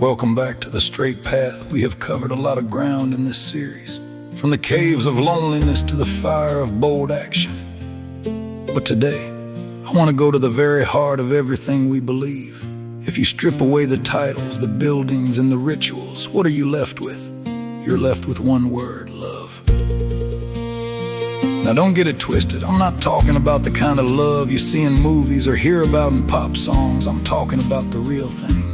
Welcome back to the straight path. We have covered a lot of ground in this series, from the caves of loneliness to the fire of bold action. But today, I want to go to the very heart of everything we believe. If you strip away the titles, the buildings, and the rituals, what are you left with? You're left with one word: love. Now don't get it twisted. I'm not talking about the kind of love you see in movies or hear about in pop songs. I'm talking about the real thing.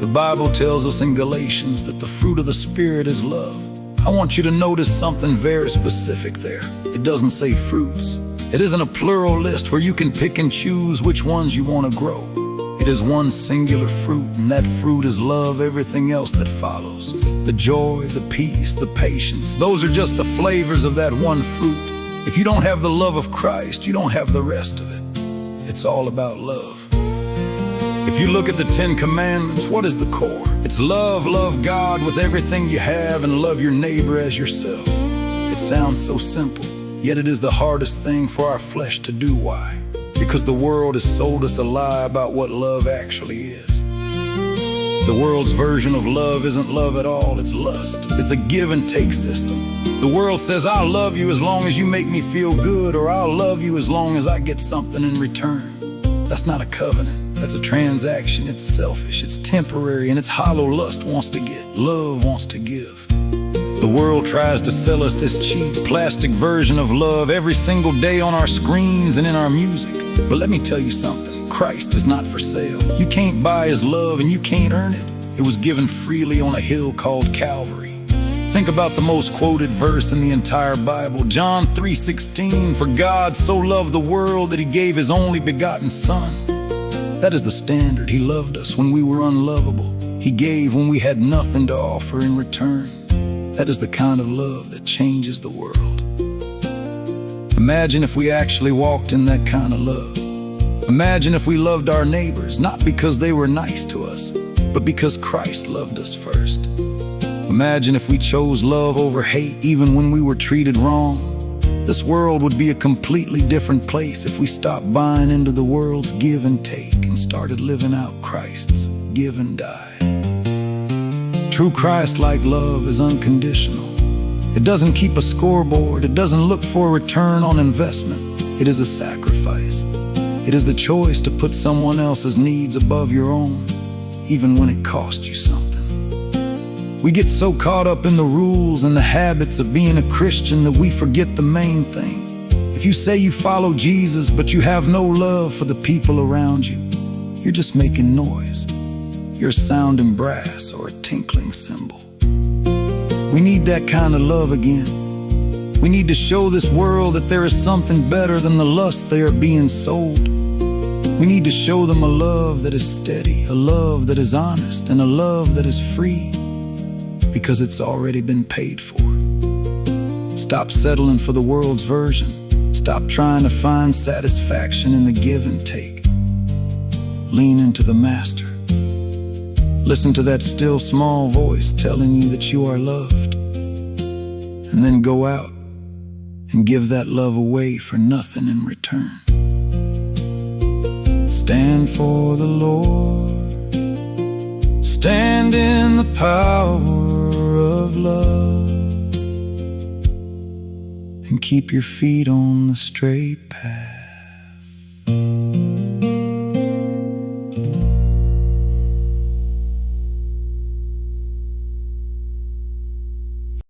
The Bible tells us in Galatians that the fruit of the Spirit is love. I want you to notice something very specific there. It doesn't say fruits. It isn't a plural list where you can pick and choose which ones you want to grow. It is one singular fruit, and that fruit is love. Everything else that follows, the joy, the peace, the patience, those are just the flavors of that one fruit. If you don't have the love of Christ, you don't have the rest of it. It's all about love. If you look at the 10 Commandments, what is the core? It's love God with everything you have, and love your neighbor as yourself. It sounds so simple, yet it is the hardest thing for our flesh to do. Why? Because the world has sold us a lie about what love actually is. The world's version of love isn't love at all, it's lust. It's a give and take system. The world says, I'll love you as long as you make me feel good, or I'll love you as long as I get something in return. That's not a covenant, that's a transaction. It's selfish, it's temporary, and it's hollow. Lust wants to get, love wants to give. The world tries to sell us this cheap plastic version of love every single day on our screens and in our music. But let me tell you something, Christ is not for sale. You can't buy his love and you can't earn it. It was given freely on a hill called Calvary. Think about the most quoted verse in the entire Bible, John 3:16, for God so loved the world that he gave his only begotten Son. That is the standard. He loved us when we were unlovable. He gave when we had nothing to offer in return. That is the kind of love that changes the world. Imagine if we actually walked in that kind of love. Imagine if we loved our neighbors, not because they were nice to us, but because Christ loved us first. Imagine if we chose love over hate even when we were treated wrong. This world would be a completely different place if we stopped buying into the world's give and take and started living out Christ's give and die. True Christ-like love is unconditional. It doesn't keep a scoreboard. It doesn't look for a return on investment. It is a sacrifice. It is the choice to put someone else's needs above your own, even when it costs you something. We get so caught up in the rules and the habits of being a Christian that we forget the main thing. If you say you follow Jesus, but you have no love for the people around you, you're just making noise. You're a sounding brass or a tinkling cymbal. We need that kind of love again. We need to show this world that there is something better than the lust they are being sold. We need to show them a love that is steady, a love that is honest, and a love that is free, because it's already been paid for. Stop settling for the world's version. Stop trying to find satisfaction in the give and take. Lean into the Master. Listen to that still small voice telling you that you are loved. And then go out and give that love away for nothing in return. Stand for the Lord. Stand in the power of love. And keep your feet on the straight path.